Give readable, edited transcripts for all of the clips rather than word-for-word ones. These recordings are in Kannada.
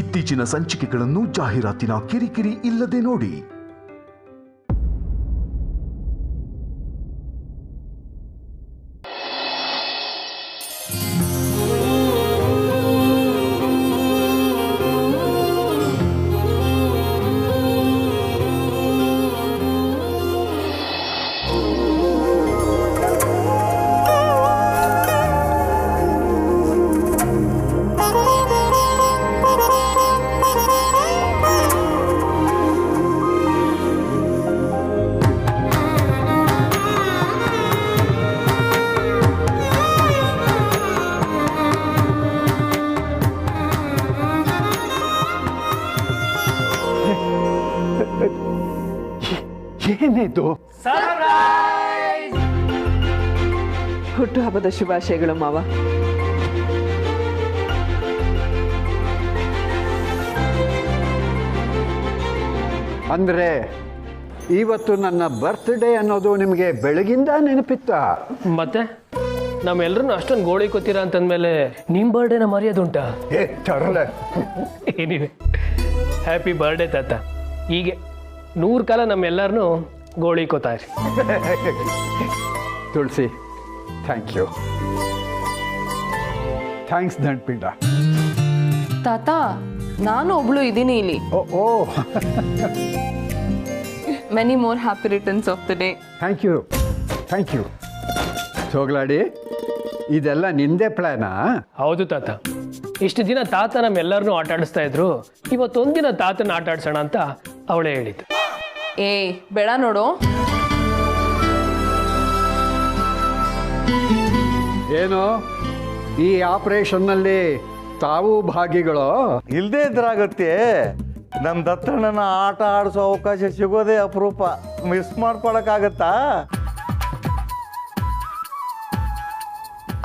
ಇತ್ತೀಚಿನ ಸಂಚಿಕೆಗಳನ್ನು ಜಾಹೀರಾತಿನ ಕಿರಿಕಿರಿ ಇಲ್ಲದೆ ನೋಡಿ. ಏನಿದು? ಹುಟ್ಟುಹಬ್ಬದ ಶುಭಾಶಯಗಳು ಮಾವ. ಅಂದ್ರೆ ಇವತ್ತು ನನ್ನ ಬರ್ತ್ಡೇ ಅನ್ನೋದು ನಿಮಗೆ ಬೆಳಗಿಂದ ನೆನಪಿತ್ತಾ? ಮತ್ತೆ ನಮ್ಮೆಲ್ಲರೂ ಅಷ್ಟೊಂದು ಗೋಳಿ ಕೊತ್ತೀರಾ ಅಂತಂದ್ಮೇಲೆ ನಿಮ್ಮ ಬರ್ಡೇನ ಮರೆಯೋದುಂಟಾ? ತರಲೆ ಏನಿವೆ, ಹ್ಯಾಪಿ ಬರ್ಡೇ ತಾತ. ಹೀಗೆ 100 ಕಾಲ ನಮ್ಮೆಲ್ಲರನ್ನೂ ಗೋಳಿ ಕೊತ್ತಾರೆ. Tulasi, thank you. ಥ್ಯಾಂಕ್ಸ್ ದಂಡ್ಪಿಂಡ. ತಾತ, ನಾನು ಒಬ್ಳು ಇದ್ದೀನಿ ಇಲ್ಲಿ. Oh many more happy returns of the day. Thank you, thank you. ಸೋಗ್ಲಾಡಿ, ಇದೆಲ್ಲ ನಿಂದೇ ಪ್ಲಾನಾ? ಹೌದು ತಾತ. ಇಷ್ಟು ದಿನ ತಾತ ನಮ್ಮೆಲ್ಲರನ್ನೂ ಆಟ ಆಡಿಸ್ತಾ ಇದ್ರು. ಇವತ್ತೊಂದಿನ ತಾತನ ಆಟ ಆಡ್ಸೋಣ ಅಂತ ಅವಳೇ ಹೇಳಿದ್ದು. ಬೇಡ ನೋಡು. ಏನು ಈ ಆಪರೇಷನ್ನಲ್ಲಿ ತಾವು ಭಾಗಿಗಳು? ಇಲ್ಲದೇ ಇದ್ರಾಗತ್ತೆ. ನಮ್ಮ ದತ್ತಣ್ಣನ ಆಟ ಆಡಿಸೋ ಅವಕಾಶ ಸಿಗೋದೇ ಅಪರೂಪ. ಮಿಸ್ ಮಾಡ್ಕೊಳಕ್ಕಾಗತ್ತಾ?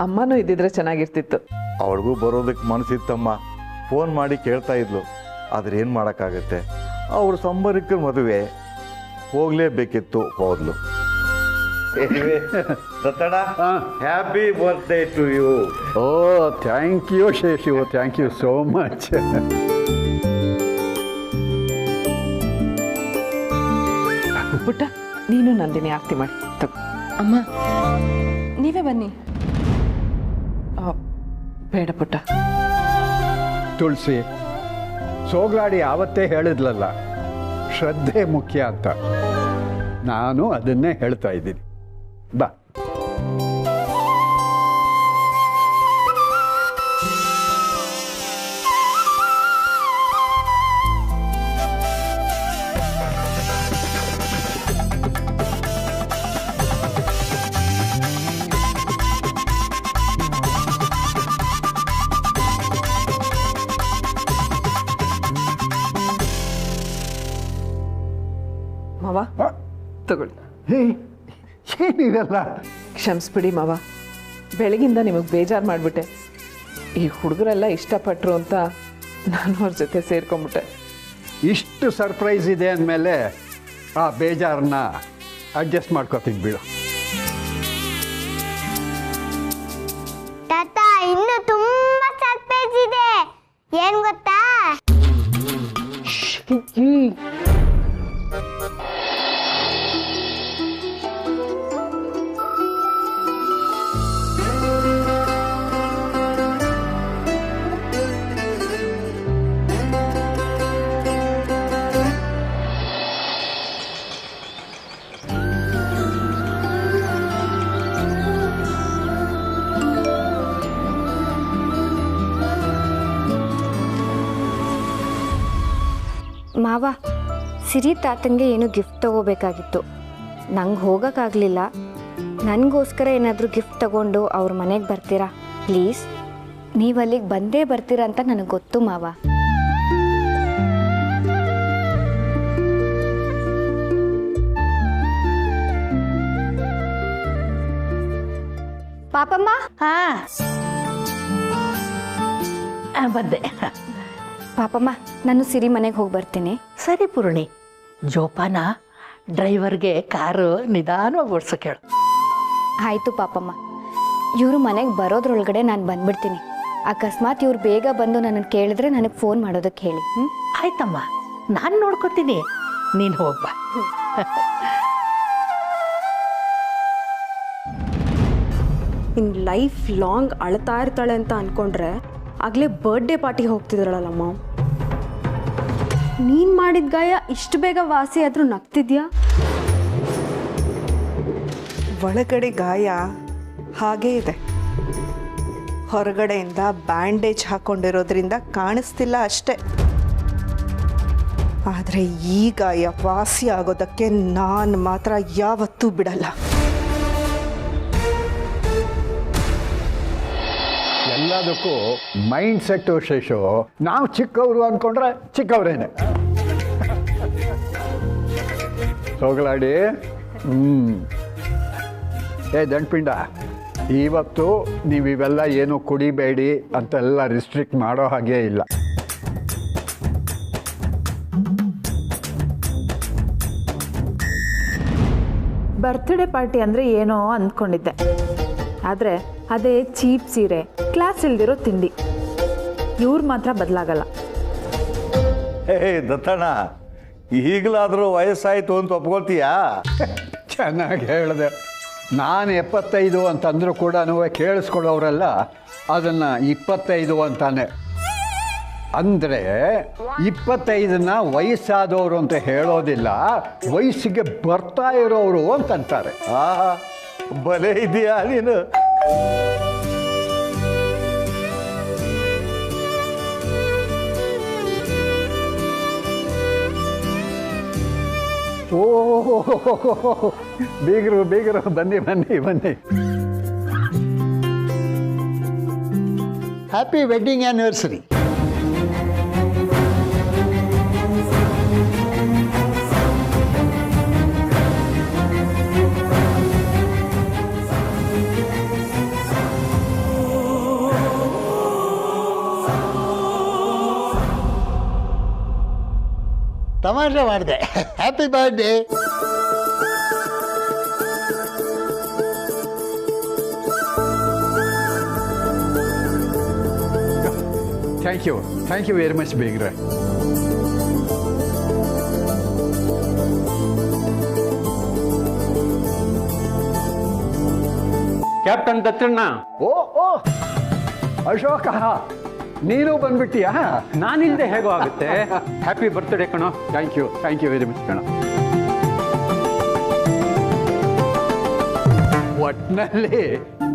ಅಮ್ಮನೂ ಇದ್ದಿದ್ರೆ ಚೆನ್ನಾಗಿರ್ತಿತ್ತು. ಅವಳಿಗೂ ಬರೋದಕ್ಕೆ ಮನಸ್ಸಿತ್ತಮ್ಮ. ಫೋನ್ ಮಾಡಿ ಕೇಳ್ತಾ ಇದ್ಲು. ಆದ್ರೆ ಏನು ಮಾಡೋಕ್ಕಾಗತ್ತೆ, ಅವ್ರ ಸಂಬರಿಕರ ಮದುವೆ, ಹೋಗ್ಲೇಬೇಕಿತ್ತು, ಹೋದ್ಲು. Dattanna, happy birthday to you. ಓ, thank you Sheshu, thank you so much. ಪುಟ್ಟ, ನೀನು ನಂದಿನಿ ಆರತಿ ಮಾಡಿ ತಗೋ. ಅಮ್ಮ, ನೀವೇ ಬನ್ನಿ. ಬೇಡ ಪುಟ್ಟ. ತುಳಸಿ, ಸೋಗ್ಲಾಡಿ ಆವತ್ತೇ ಹೇಳಿದ್ಲಲ್ಲ, ಶ್ರದ್ಧೆ ಮುಖ್ಯ ಅಂತ. ನಾನು ಅದನ್ನೇ ಹೇಳ್ತಾ ಇದ್ದೀನಿ. ಬಾ. ಮಾವ, ತಗೊಳ್ಳಿ. ಏನಿದೆಲ್ಲ? ಕ್ಷಮಿಸ್ಬಿಡಿ ಮಾವ, ಬೆಳಗಿಂದ ನಿಮಗೆ ಬೇಜಾರು ಮಾಡಿಬಿಟ್ಟೆ. ಈ ಹುಡುಗರೆಲ್ಲ ಇಷ್ಟಪಟ್ಟರು ಅಂತ ನಾನು ಅವ್ರ ಜೊತೆ ಸೇರ್ಕೊಂಡ್ಬಿಟ್ಟೆ. ಇಷ್ಟು ಸರ್ಪ್ರೈಸ್ ಇದೆ ಅಂದಮೇಲೆ ಆ ಬೇಜಾರನ್ನ ಅಡ್ಜಸ್ಟ್ ಮಾಡ್ಕೋತೀನಿ ಬಿಡು. ತಾತ, ಇನ್ನು ತುಂಬಾ ಸರ್ಪ್ರೈಸ್ ಇದೆ. ಏನ್ ಗೊತ್ತಾ? ಮಾವ, ಸಿರಿ ತಾತಂಗೆ ಏನು ಗಿಫ್ಟ್ ತಗೋಬೇಕಾಗಿತ್ತು. ನಂಗೆ ಹೋಗೋಕ್ಕಾಗಲಿಲ್ಲ. ನನಗೋಸ್ಕರ ಏನಾದರೂ ಗಿಫ್ಟ್ ತಗೊಂಡು ಅವ್ರ ಮನೆಗೆ ಬರ್ತೀರಾ ಪ್ಲೀಸ್? ನೀವು ಅಲ್ಲಿಗೆ ಬಂದೇ ಬರ್ತೀರಾ ಅಂತ ನನಗೆ ಗೊತ್ತು ಮಾವ. ಪಾಪಮ್ಮ, ಬಂದೆ. ಪಾಪಮ್ಮ, ನಾನು ಸಿರಿ ಮನೆಗೆ ಹೋಗಿ ಬರ್ತೀನಿ. ಸರಿ ಪೂರ್ಣಿ, ಜೋಪಾನ. ಡ್ರೈವರ್ಗೆ ಕಾರು ನಿಧಾನವಾಗಿ ಓಡಿಸೋಕೆ ಹೇಳು. ಆಯಿತು ಪಾಪಮ್ಮ. ಇವರು ಮನೆಗೆ ಬರೋದ್ರೊಳಗಡೆ ನಾನು ಬಂದ್ಬಿಡ್ತೀನಿ. ಅಕಸ್ಮಾತ್ ಇವ್ರು ಬೇಗ ಬಂದು ನನ್ನನ್ನು ಕೇಳಿದ್ರೆ ನನಗೆ ಫೋನ್ ಮಾಡೋದಕ್ಕೆ ಹೇಳಿ. ಆಯ್ತಮ್ಮ, ನಾನು ನೋಡ್ಕೋತೀನಿ, ನೀನು ಹೋಗ್ಬಾ. ಇನ್ನು ಲೈಫ್ ಲಾಂಗ್ ಅಳ್ತಾ ಇರ್ತಾಳೆ ಅಂತ ಅಂದ್ಕೊಂಡ್ರೆ ಆಗಲೇ ಬರ್ಡೇ ಪಾರ್ಟಿಗೆ ಹೋಗ್ತಿದ್ರಳಲ್ಲಮ್ಮ. ನೀನು ಮಾಡಿದ ಗಾಯ ಇಷ್ಟು ಬೇಗ ವಾಸಿ ಆದರೂ ನಗ್ತಿದ್ಯಾ? ಒಳಗಡೆ ಗಾಯ ಹಾಗೇ ಇದೆ, ಹೊರಗಡೆಯಿಂದ ಬ್ಯಾಂಡೇಜ್ ಹಾಕ್ಕೊಂಡಿರೋದ್ರಿಂದ ಕಾಣಿಸ್ತಿಲ್ಲ ಅಷ್ಟೆ. ಆದರೆ ಈ ಗಾಯ ವಾಸಿ ಆಗೋದಕ್ಕೆ ನಾನು ಮಾತ್ರ ಯಾವತ್ತೂ ಬಿಡಲ್ಲ. ಎಲ್ಲದಕ್ಕೂ ಮೈಂಡ್ ಸೆಟ್ಟು ಶೇಷು. ನಾವು ಚಿಕ್ಕವರು ಅಂದ್ಕೊಂಡ್ರೆ ಚಿಕ್ಕವರೇನೆ. ಸೋಗಲಾಡಿ. ಏ ದಂಡ್ಪಿಂಡ, ಇವತ್ತು ನೀವು ಇವೆಲ್ಲ ಏನು ಕುಡಿಬೇಡಿ ಅಂತೆಲ್ಲ ರಿಸ್ಟ್ರಿಕ್ಟ್ ಮಾಡೋ ಹಾಗೇ ಇಲ್ಲ. ಬರ್ತ್ಡೇ ಪಾರ್ಟಿ ಅಂದರೆ ಏನೋ ಅಂದ್ಕೊಂಡಿದ್ದೆ, ಆದರೆ ಅದೇ ಚೀಪ್ ಸೀರೆ, ಕ್ಲಾಸ್ ಇಲ್ದಿರೋ ತಿಂಡಿ. ಇವ್ರು ಮಾತ್ರ ಬದಲಾಗಲ್ಲ. ದತ್ತಣ್ಣ, ಈಗಲಾದರೂ ವಯಸ್ಸಾಯಿತು ಅಂತ ಒಪ್ಕೊಳ್ತೀಯಾ? ಚೆನ್ನಾಗಿ ಹೇಳಿದೆ. ನಾನು 75 ಅಂತಂದರೂ ಕೂಡ ಕೇಳಿಸ್ಕೊಳ್ಳೋರೆಲ್ಲ ಅದನ್ನು 25 ಅಂತಾನೆ. ಅಂದರೆ 25ನ ವಯಸ್ಸಾದವರು ಅಂತ ಹೇಳೋದಿಲ್ಲ, ವಯಸ್ಸಿಗೆ ಬರ್ತಾ ಇರೋರು ಅಂತಂತಾರೆ. ಬಲೆ ಇದೆಯಾ ನೀನು? ಓ ಬೀಗರು ಬನ್ನಿ ಬನ್ನಿ ಬನ್ನಿ. Happy wedding anniversary. ತಮಾಷೆ ಮಾಡಿದೆ. Happy birthday. Thank you very much ಬೇಗ್ರೆ. ಕ್ಯಾಪ್ಟನ್ ದತ್ತಣ್ಣ. ಓ ಅಶೋಕ, ನೀನು ಬಂದ್ಬಿಟ್ಟಿಯಾ? ನಾನಿಲ್ಲದೆ ಹೇಗೋ ಆಗುತ್ತೆ. ಹ್ಯಾಪಿ ಬರ್ತ್ಡೇ ಕಣೋ. ಥ್ಯಾಂಕ್ ಯು ವೆರಿ ಮಚ್ ಕಣ. ಒಟ್ಟಿನಲ್ಲಿ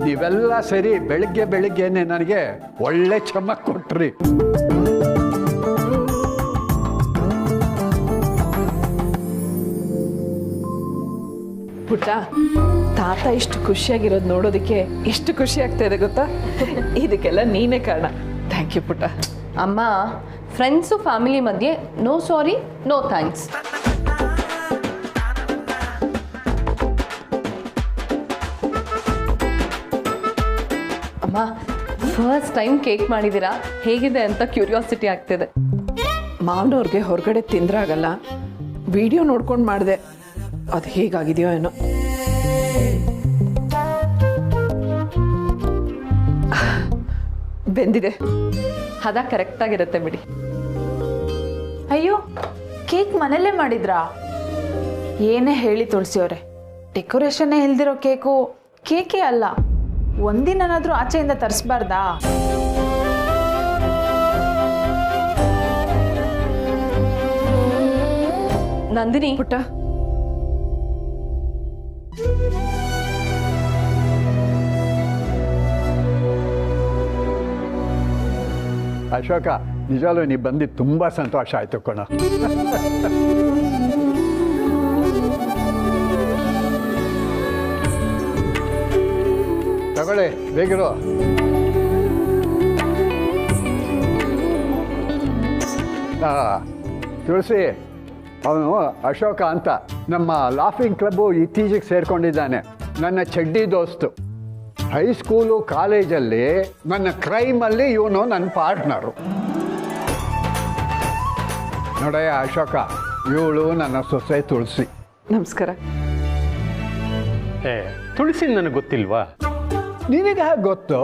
ನೀವೆಲ್ಲ ಸರಿ ಬೆಳಿಗ್ಗೆನೆ ನನಗೆ ಒಳ್ಳೆ ಚಮಕ್ ಕೊಟ್ರಿ. ಪುಟ್ಟ, ತಾತ ಇಷ್ಟು ಖುಷಿಯಾಗಿರೋದು ನೋಡೋದಕ್ಕೆ ಎಷ್ಟು ಖುಷಿ ಆಗ್ತಾ ಇದೆ ಗೊತ್ತಾ? ಇದಕ್ಕೆಲ್ಲ ನೀನೇ ಕಾರಣ. ಥ್ಯಾಂಕ್ ಯು ಪುಟ್ಟ. ಅಮ್ಮ, ಫ್ರೆಂಡ್ಸು ಫ್ಯಾಮಿಲಿ ಮಧ್ಯೆ ನೋ ಸಾರಿ ನೋ ಥ್ಯಾಂಕ್ಸ್. ಅಮ್ಮ, ಫಸ್ಟ್ ಟೈಮ್ ಕೇಕ್ ಮಾಡಿದ್ದೀರಾ, ಹೇಗಿದೆ ಅಂತ ಕ್ಯೂರಿಯಾಸಿಟಿ ಆಗ್ತಿದೆ. ಮಾವನವ್ರಿಗೆ ಹೊರಗಡೆ ತಿಂದ್ರಾಗಲ್ಲ, ವಿಡಿಯೋ ನೋಡ್ಕೊಂಡು ಮಾಡಿದೆ. ಅದು ಹೇಗಾಗಿದೆಯೋ ಏನೋ. ಬೆಂದಿದೆ. ಹದ ಕರೆಕ್ಟಾಗಿರುತ್ತೆ ಬಿಡಿ. ಅಯ್ಯೋ, ಕೇಕ್ ಮನೆಯಲ್ಲೇ ಮಾಡಿದ್ರಾ? ಏನೇ ಹೇಳಿ ತುಳಸಿಯವರೇ, ಡೆಕೋರೇಷನ್ನೇ ಇಲ್ದಿರೋ ಕೇಕೇ ಅಲ್ಲ. ಒಂದಿನಾದ್ರೂ ಆಚೆಯಿಂದ ತರಿಸ್ಬಾರ್ದಾ? ನಂದಿನಿ. ಪುಟ್ಟ, ಅಶೋಕ, ನಿಜಾಲು ನೀವು ಬಂದಿದ್ದು ತುಂಬ ಸಂತೋಷ ಆಯಿತು ಕಣ. ತಗೊಳ್ಳಿ ಬೇಗಿರು. ತುಳಸಿ, ಅವನು ಅಶೋಕ ಅಂತ ನಮ್ಮ ಲಾಫಿಂಗ್ ಕ್ಲಬ್ಬು ಇತ್ತೀಚೆಗೆ ಸೇರ್ಕೊಂಡಿದ್ದಾನೆ. ನನ್ನ ಚಡ್ಡಿ ದೋಸ್ತು. ಹೈಸ್ಕೂಲು ಕಾಲೇಜಲ್ಲಿ ನನ್ನ ಕ್ರೈಮಲ್ಲಿ ಇವನು ನನ್ನ ಪಾರ್ಟ್ನರು. ನೋಡಯ್ಯ ಅಶೋಕ, ಇವಳು ನನ್ನ ಸೊಸೆ ತುಳಸಿ. ನಮಸ್ಕಾರ. ತುಳಸಿ ನನಗೆ ಗೊತ್ತಿಲ್ವಾ? ನಿನಗೆ ಹೇಗೆ ಗೊತ್ತು?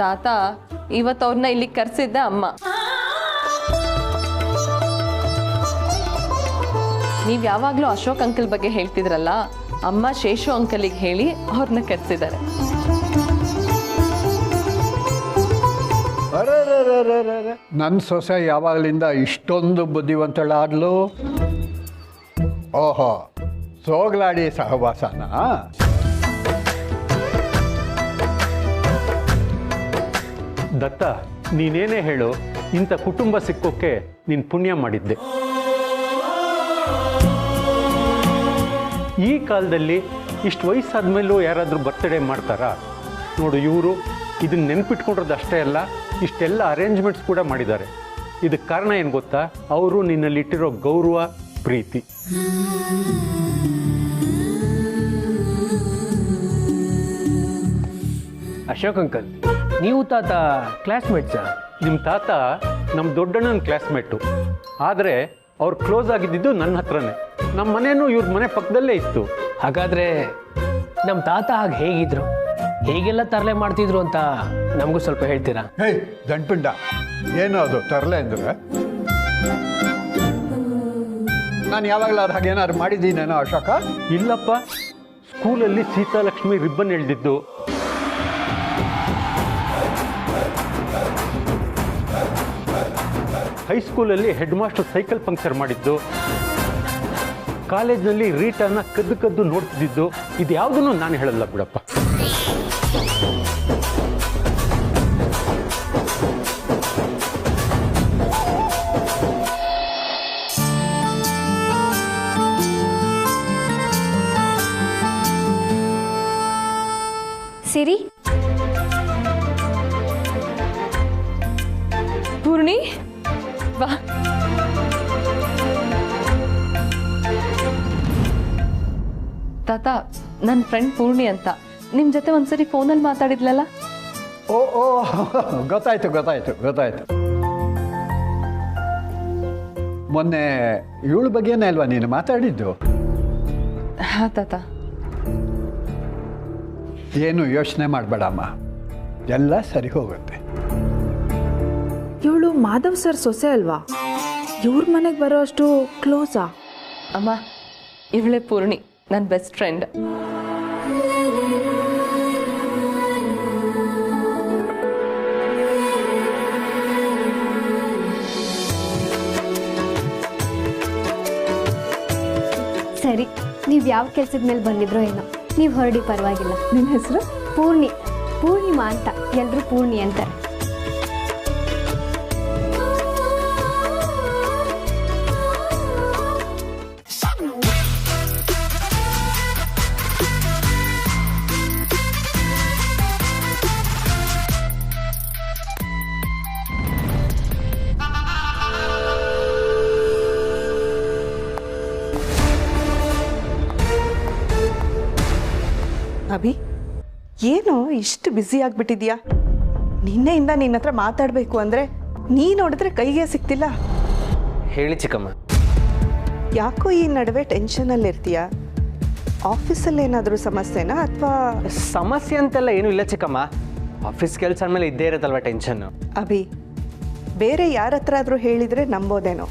ತಾತ, ಇವತ್ತು ಅವ್ರನ್ನ ಇಲ್ಲಿಗೆ ಕರೆಸಿದ್ದೆ ಅಮ್ಮ. ನೀವು ಯಾವಾಗಲೂ ಅಶೋಕ್ ಅಂಕಲ್ ಬಗ್ಗೆ ಹೇಳ್ತಿದ್ರಲ್ಲ, ಅಮ್ಮ ಶೇಷು ಅಂಕಲಿಗೆ ಹೇಳಿ ಅವ್ರನ್ನ ಕರೆಸಿದ್ದಾರೆ. ನನ್ನ ಸೊಸೆ ಯಾವಾಗಲಿಂದ ಇಷ್ಟೊಂದು ಬುದ್ಧಿವಂತಳಾದ್ಲು? ಓಹೋ, ಸೋಗ್ಲಾಡಿ ಸಹವಾಸನ? ದತ್ತ, ನೀನೇನೇ ಹೇಳು, ಇಂಥ ಕುಟುಂಬ ಸಿಕ್ಕೋಕ್ಕೆ ನೀನು ಪುಣ್ಯ ಮಾಡಿದ್ದೆ. ಈ ಕಾಲದಲ್ಲಿ ಇಷ್ಟು ವಯಸ್ಸಾದ್ಮೇಲೂ ಯಾರಾದರೂ ಬರ್ತ್ಡೇ ಮಾಡ್ತಾರಾ? ನೋಡು, ಇವರು ಇದನ್ನ ನೆನ್ಪಿಟ್ಕೊಂಡಿರೋದು ಅಷ್ಟೇ ಅಲ್ಲ, ಇಷ್ಟೆಲ್ಲ ಅರೇಂಜ್ಮೆಂಟ್ಸ್ ಕೂಡ ಮಾಡಿದ್ದಾರೆ. ಇದಕ್ಕೆ ಕಾರಣ ಏನು ಗೊತ್ತಾ? ಅವರು ನಿನ್ನಲ್ಲಿಟ್ಟಿರೋ ಗೌರವ, ಪ್ರೀತಿ. ಅಶೋಕ್ ಅಂಕಲ್, ನೀವು ತಾತ ಕ್ಲಾಸ್ಮೇಟ್ಸಾ? ನಿಮ್ಮ ತಾತ ನಮ್ಮ ದೊಡ್ಡಣ್ಣನ ಕ್ಲಾಸ್ಮೇಟು, ಆದರೆ ಅವ್ರು ಕ್ಲೋಸ್ ಆಗಿದ್ದಿದ್ದು ನನ್ನ ಹತ್ರನೇ. ನಮ್ಮ ಮನೇನೂ ಇವ್ರ ಮನೆ ಪಕ್ಕದಲ್ಲೇ ಇತ್ತು. ಹಾಗಾದರೆ ನಮ್ಮ ತಾತ ಹಾಗೆ ಹೇಗಿದ್ರು, ಹೇಗೆಲ್ಲ ತರಲೆ ಮಾಡ್ತಿದ್ರು ಅಂತ ನಮಗೂ ಸ್ವಲ್ಪ ಹೇಳ್ತೀರಾ? ಹೇಯ್ ದಂಡ್ಪಿಂಡ, ಏನು ಅದು ತರಲೆ ಅಂದರೆ? ನಾನು ಯಾವಾಗಲಾದ್ರು ಹಾಗೇನಾದ್ರು ಮಾಡಿದ್ದೀನೇನೋ ಅಶೋಕ? ಇಲ್ಲಪ್ಪ, ಸ್ಕೂಲಲ್ಲಿ ಸೀತಾಲಕ್ಷ್ಮಿ ರಿಬ್ಬನ್ ಎಳೆದಿದ್ದು, ಹೈಸ್ಕೂಲಲ್ಲಿ ಹೆಡ್ ಮಾಸ್ಟರ್ ಸೈಕಲ್ ಪಂಕ್ಚರ್ ಮಾಡಿದ್ದು, ಕಾಲೇಜ್ನಲ್ಲಿ ರೀಟಾನ ಕದ್ದು ಕದ್ದು ನೋಡ್ತಿದ್ದು, ಇದು ಯಾವುದನ್ನು ನಾನು ಹೇಳಲ್ಲ ಬಿಡಪ್ಪ. ಸಿರಿ, ಪೂರ್ಣಿ, ಬಾ. ತಾತ, ನನ್ನ ಫ್ರೆಂಡ್ ಪೂರ್ಣಿ ಅಂತ, ನಿಮ್ಮ ಜೊತೆ ಒಂದ್ಸರಿ ಫೋನಲ್ಲಿ ಮಾತಾಡಿದ್ಲಲ್ಲ? ಓ ಓ, ಗೊತ್ತಾಯ್ತು ಗೊತ್ತಾಯ್ತು ಗೊತ್ತಾಯ್ತು. ಮೊನ್ನೆ ಇವಳ ಬಗ್ಗೆನೇ ಅಲ್ವಾ ನೀನು ಮಾತಾಡಿದ್ದು? ಹಾಂ ತಾತ. ಏನು ಯೋಚನೆ ಮಾಡಬೇಡಮ್ಮ, ಎಲ್ಲ ಸರಿ ಹೋಗುತ್ತೆ. ಇವಳು ಮಾಧವ್ ಸರ್ ಸೊಸೆ ಅಲ್ವಾ? ಇವ್ರ ಮನೆಗೆ ಬರೋ ಅಷ್ಟು ಕ್ಲೋಸಾ? ಅಮ್ಮ, ಇವಳೇ ಪೂರ್ಣಿ, ನನ್ನ ಬೆಸ್ಟ್ ಫ್ರೆಂಡ್. ಸರಿ, ನೀವು ಯಾವ ಕೆಲಸದ ಮೇಲೆ ಬಂದಿದ್ರೋ ಏನೋ, ನೀವು ಹೊರಡಿ, ಪರವಾಗಿಲ್ಲ. ನಿನ್ನ ಹೆಸರು? ಪೂರ್ಣಿ, ಪೂರ್ಣಿಮಾ ಅಂತ, ಎಲ್ಲರೂ ಪೂರ್ಣಿ ಅಂತಾರೆ. ಅಭಿ, ಏನು ಇಷ್ಟು ಬ್ಯುಸಿ ಆಗಿಬಿಟ್ಟಿದ್ಯಾ? ನಿನ್ನೆಯಿಂದ ನಿನ್ನ ಹತ್ರ ಮಾತಾಡಬೇಕು ಅಂದರೆ ನೀ ನೋಡಿದ್ರೆ ಕೈಗೆ ಸಿಗ್ತಿಲ್ಲ. ಹೇಳಿ ಚಿಕ್ಕಮ್ಮ. ಯಾಕೋ ಈ ನಡುವೆ ಟೆನ್ಷನಲ್ಲಿರ್ತೀಯ? ಆಫೀಸಲ್ಲಿ ಏನಾದರೂ ಸಮಸ್ಯೆನಾ ಅಥವಾ? ಸಮಸ್ಯೆ ಅಂತೆಲ್ಲ ಏನೂ ಇಲ್ಲ ಚಿಕ್ಕಮ್ಮ, ಆಫೀಸ್ ಕೆಲಸ ಅಂದಮೇಲೆ ಇದ್ದೇ ಇರುತ್ತಲ್ವ ಟೆನ್ಷನ್ನು. ಅಭಿ, ಬೇರೆ ಯಾರ ಹತ್ರ ಆದರೂ ಹೇಳಿದರೆ ನಂಬೋದೇನೋ,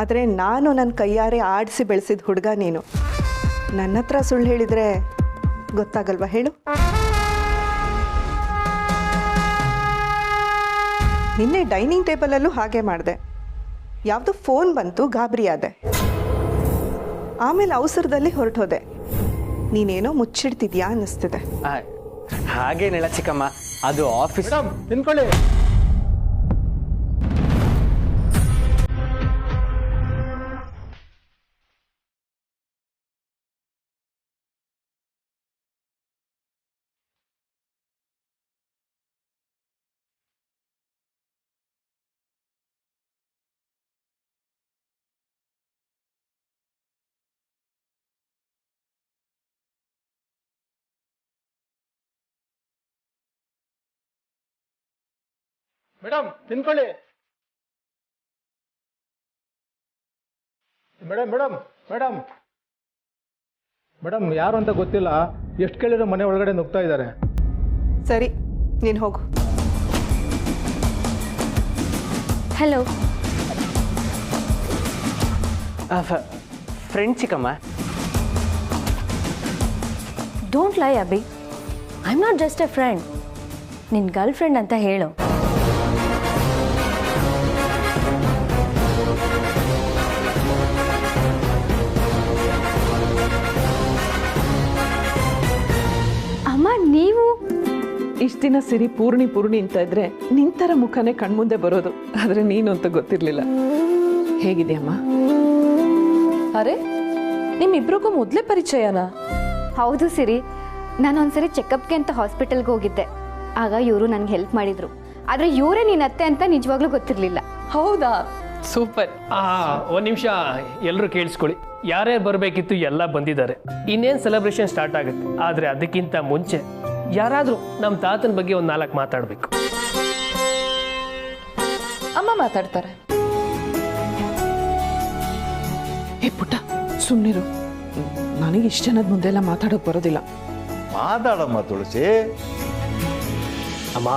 ಆದರೆ ನಾನು ನನ್ನ ಕೈಯಾರೆ ಆಡಿಸಿ ಬೆಳೆಸಿದ ಹುಡುಗ ನೀನು. ನನ್ನ ಹತ್ರ ಸುಳ್ಳು ಹೇಳಿದರೆ ಗೊತ್ತಾಗಲ್ವಾ ಹೇಳು? ನಿನ್ನೆ ಡೈನಿಂಗ್ ಟೇಬಲಲ್ಲೂ ಹಾಗೆ ಮಾಡಿದೆ. ಯಾವುದೋ ಫೋನ್ ಬಂತು, ಗಾಬರಿ ಆದೆ. ಆಮೇಲೆ ಅವಸರದಲ್ಲಿ ಹೊರಟೋದೆ. ನೀನೇನೋ ಮುಚ್ಚಿಡ್ತಿದ್ಯಾ ಅನ್ನಿಸ್ತಿದೆ. ಹಾಗೇನಿಲ್ಲ ಚಿಕ್ಕಮ್ಮ, ಅದು ಆಫೀಸ್. ನಿಂತ್ಕೊಳ್ಳಿ. ಮೇಡಮ್ ನಿಂತ್ಕೊಳ್ಳಿ. ಮೇಡಮ್ ಮೇಡಮ್ ಮೇಡಮ್ ಮೇಡಮ್ ಯಾರು ಅಂತ ಗೊತ್ತಿಲ್ಲ, ಎಷ್ಟು ಕೇಳಿರೋ ಮನೆ ಒಳಗಡೆ ನುಗ್ತಾ ಇದ್ದಾರೆ. ಸರಿ, ನೀನು ಹೋಗು. ಹಲೋ. ಫ್ರೆಂಡ್ ಚಿಕ್ಕಮ್ಮ. ಡೋಂಟ್ ಲೈ Abhi, I am not just A friend. ನಿನ್ನ ಗರ್ಲ್ ಫ್ರೆಂಡ್ ಅಂತ ಹೇಳು. ಅಮ್ಮ ನೀವು ಇಷ್ಟು ದಿನ ಸಿರಿ ಪೂರ್ಣಿ ಅಂತ ಇದ್ರೆ ನಿಂತರ ಮುಖನೇ ಕಣ್ಮುಂದೆ ಬರೋದು, ಆದ್ರೆ ನೀನು ಅಂತ ಗೊತ್ತಿರ್ಲಿಲ್ಲ. ಹೇಗಿದೆಯಮ್ಮ? ಅರೆ ನಿಮ್ಮಿಬ್ರಿಗೂ ಮೊದಲೇ ಪರಿಚಯನಾ? ಹೌದು ಸಿರಿ, ನಾನು ಒಂದ್ಸರಿ ಚೆಕಪ್ಗೆ ಅಂತ ಹಾಸ್ಪಿಟಲ್ಗೆ ಹೋಗಿದ್ದೆ. ಆಗ ಇವರು ನನಗೆ ಹೆಲ್ಪ್ ಮಾಡಿದ್ರು. ಆದರೆ ಇವರೇ ನಿನ್ನ ಅತ್ತೆ ಅಂತ ನಿಜವಾಗ್ಲೂ ಗೊತ್ತಿರಲಿಲ್ಲ. ಹೌದಾ? ಸೂಪರ್. ಒಂದು ನಿಮಿಷ ಎಲ್ಲರೂ ಕೇಳಿಸ್ಕೊಳ್ಳಿ. ಯಾರ್ಯಾರು ಬರಬೇಕಿತ್ತು ಎಲ್ಲ ಬಂದಿದ್ದಾರೆ. ಇನ್ನೇನು ಸೆಲೆಬ್ರೇಷನ್ ಸ್ಟಾರ್ಟ್ ಆಗುತ್ತೆ. ಆದರೆ ಅದಕ್ಕಿಂತ ಮುಂಚೆ ಯಾರಾದರೂ ನಮ್ಮ ತಾತನ ಬಗ್ಗೆ ಒಂದು 4 ಮಾತಾಡಬೇಕು. ಅಮ್ಮ ಮಾತಾಡ್ತಾರೆ. ಏ ಪುಟ್ಟ ಸುಮ್ಮನಿರು, ನನಗೆ ಇಷ್ಟು ಜನದ ಮುಂದೆಲ್ಲ ಮಾತಾಡೋಕೆ ಬರೋದಿಲ್ಲ. ಮಾತಾಡಮ್ಮ ತುಳಸಿ. ಅಮ್ಮ,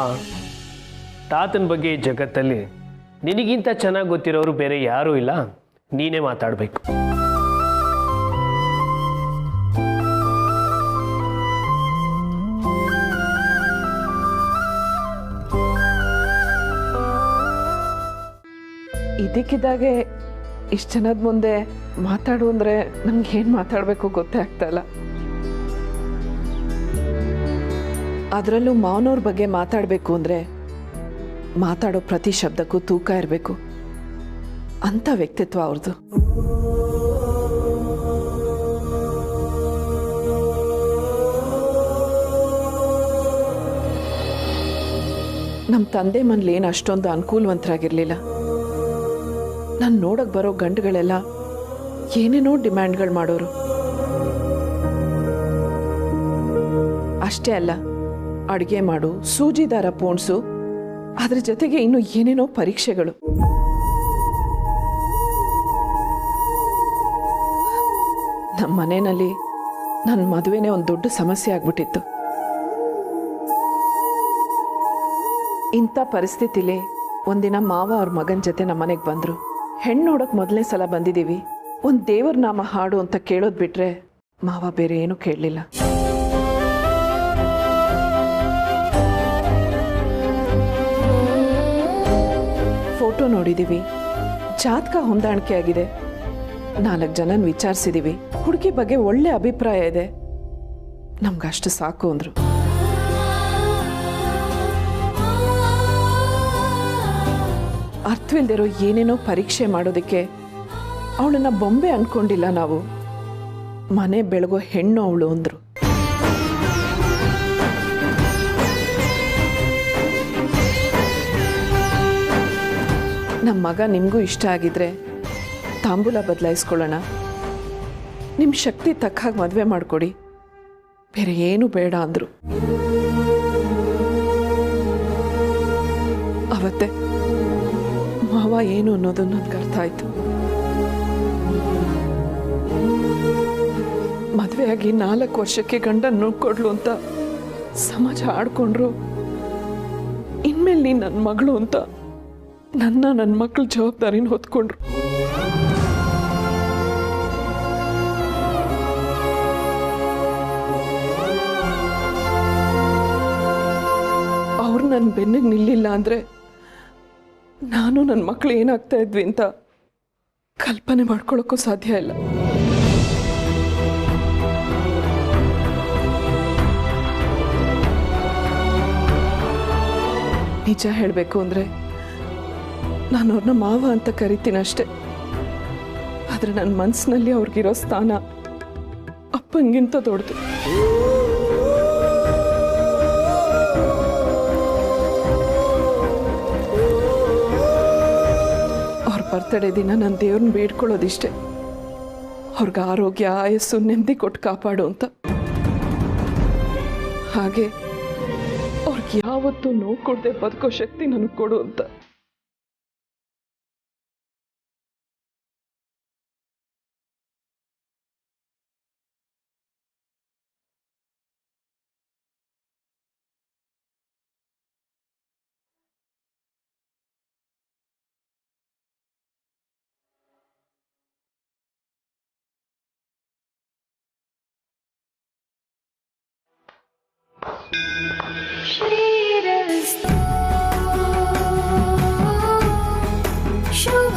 ತಾತನ ಬಗ್ಗೆ ಈ ಜಗತ್ತಲ್ಲಿ ನಿನಗಿಂತ ಚೆನ್ನಾಗಿ ಗೊತ್ತಿರೋರು ಬೇರೆ ಯಾರೂ ಇಲ್ಲ. ನೀನೇ ಮಾತಾಡಬೇಕು. ಇದಕ್ಕಿದ್ದಾಗೆ ಇಷ್ಟು ಜನದ ಮುಂದೆ ಮಾತಾಡು ಅಂದರೆ ನಮ್ಗೆ ಏನು ಮಾತಾಡಬೇಕು ಗೊತ್ತೇ ಆಗ್ತಾ ಇಲ್ಲ. ಅದರಲ್ಲೂ ಮಾವನವ್ರ ಬಗ್ಗೆ ಮಾತಾಡಬೇಕು ಅಂದರೆ ಮಾತಾಡೋ ಪ್ರತಿ ಶಬ್ದಕ್ಕೂ ತೂಕ ಇರಬೇಕು. ಅಂಥ ವ್ಯಕ್ತಿತ್ವ ಅವ್ರದ್ದು. ನಮ್ಮ ತಂದೆ ಮನೇಲಿ ಏನು ಅಷ್ಟೊಂದು ಅನುಕೂಲವಂತರಾಗಿರಲಿಲ್ಲ. ನಾನು ನೋಡಕ್ಕೆ ಬರೋ ಗಂಡುಗಳೆಲ್ಲ ಏನೇನೋ ಡಿಮ್ಯಾಂಡ್ಗಳು ಮಾಡೋರು. ಅಷ್ಟೇ ಅಲ್ಲ, ಅಡುಗೆ ಮಾಡು, ಸೂಜಿ ದಾರ ಪೋಣಿಸು, ಅದ್ರ ಜೊತೆಗೆ ಇನ್ನು ಏನೇನೋ ಪರೀಕ್ಷೆಗಳು. ನಮ್ಮ ಮನೆಯಲ್ಲಿ ನನ್ನ ಮದುವೆನೇ ಒಂದು ದೊಡ್ಡ ಸಮಸ್ಯೆ ಆಗ್ಬಿಟ್ಟಿತ್ತು. ಇಂಥ ಪರಿಸ್ಥಿತಿಲಿ ಒಂದಿನ ಮಾವ ಅವ್ರ ಮಗನ ಜೊತೆ ನಮ್ಮ ಮನೆಗೆ ಬಂದರು. ಹೆಣ್ಣು ನೋಡೋಕೆ ಮೊದಲನೇ ಸಲ ಬಂದಿದ್ದೀವಿ, ಒಂದು ದೇವ್ರ ನಾಮ ಹಾಡು ಅಂತ ಕೇಳೋದು ಬಿಟ್ರೆ ಮಾವ ಬೇರೆ ಏನೂ ಕೇಳಲಿಲ್ಲ. ಫೋಟೋ ನೋಡಿದ್ದೀವಿ, ಜಾತಕ ಹೊಂದಾಣಿಕೆ ಆಗಿದೆ, 4 ಜನನ ವಿಚಾರಿಸಿದ್ದೀವಿ, ಹುಡುಗಿ ಬಗ್ಗೆ ಒಳ್ಳೆ ಅಭಿಪ್ರಾಯ ಇದೆ, ನಮ್ಗಷ್ಟು ಸಾಕು ಅಂದರು. ಅರ್ಥವಿಲ್ದಿರೋ ಏನೇನೋ ಪರೀಕ್ಷೆ ಮಾಡೋದಕ್ಕೆ ಅವಳನ್ನ ಬೊಂಬೆ ಅನ್ಕೊಂಡಿಲ್ಲ ನಾವು, ಮನೆ ಬೆಳಗೋ ಹೆಣ್ಣು ಅವಳು ಅಂದ್ರು. ನಮ್ಮ ಮಗ ನಿಮಗೂ ಇಷ್ಟ ಆಗಿದ್ರೆ ತಾಂಬೂಲ ಬದಲಾಯಿಸ್ಕೊಳ್ಳೋಣ, ನಿಮ್ಮ ಶಕ್ತಿ ತಕ್ಕ ಹಾಗೆ ಮದುವೆ ಮಾಡಿಕೊಡಿ, ಬೇರೆ ಏನು ಬೇಡ ಅಂದರು. ಅವತ್ತೆ ಮಾವ ಏನು ಅನ್ನೋದು ನನಗೆ ಅರ್ಥ ಆಯ್ತು. ಮದುವೆಯಾಗಿ 4 ವರ್ಷಕ್ಕೆ ಗಂಡನ ನೋಡ್ಕೊಡ್ಲು ಅಂತ ಸಮಾಜ ಆಡ್ಕೊಂಡ್ರು. ಇನ್ಮೇಲೆ ನೀನು ನನ್ನ ಮಗಳು ಅಂತ ನನ್ನ ಮಕ್ಕಳ ಜವಾಬ್ದಾರಿನ ಹೊತ್ಕೊಂಡ್ರು. ಅವ್ರು ನನ್ನ ಬೆನ್ನಿಗೆ ನಿಲ್ಲಿಲ್ಲ ಅಂದರೆ ನಾನು ನನ್ನ ಮಕ್ಕಳು ಏನಾಗ್ತಾ ಇದ್ವಿ ಅಂತ ಕಲ್ಪನೆ ಮಾಡ್ಕೊಳ್ಳೋಕ್ಕೂ ಸಾಧ್ಯ ಇಲ್ಲ. ನಿಜ ಹೇಳಬೇಕು ಅಂದರೆ ನಾನು ಅವ್ರನ್ನ ಮಾವ ಅಂತ ಕರಿತೀನಿ ಅಷ್ಟೆ. ಆದರೆ ನನ್ನ ಮನಸ್ಸಿನಲ್ಲಿ ಅವ್ರಿಗಿರೋ ಸ್ಥಾನ ಅಪ್ಪಂಗಿಂತ ದೊಡ್ಡದು. ಅವ್ರ ಬರ್ತಡೇ ದಿನ ನನ್ನ ದೇವ್ರನ್ನ ಬೇಡ್ಕೊಳ್ಳೋದಿಷ್ಟೆ, ಅವ್ರಿಗೆ ಆರೋಗ್ಯ, ಆಯಸ್ಸು, ನೆಮ್ಮದಿ ಕೊಟ್ಟು ಕಾಪಾಡು ಅಂತ. ಹಾಗೆ ಅವ್ರಿಗೆ ಯಾವತ್ತೂ ನೋವು ಕೊಡದೆ ಬದುಕೋ ಶಕ್ತಿ ನನಗೆ ಕೊಡು ಅಂತ. ಶ್ರೀರಸ್ತು ಶುಭ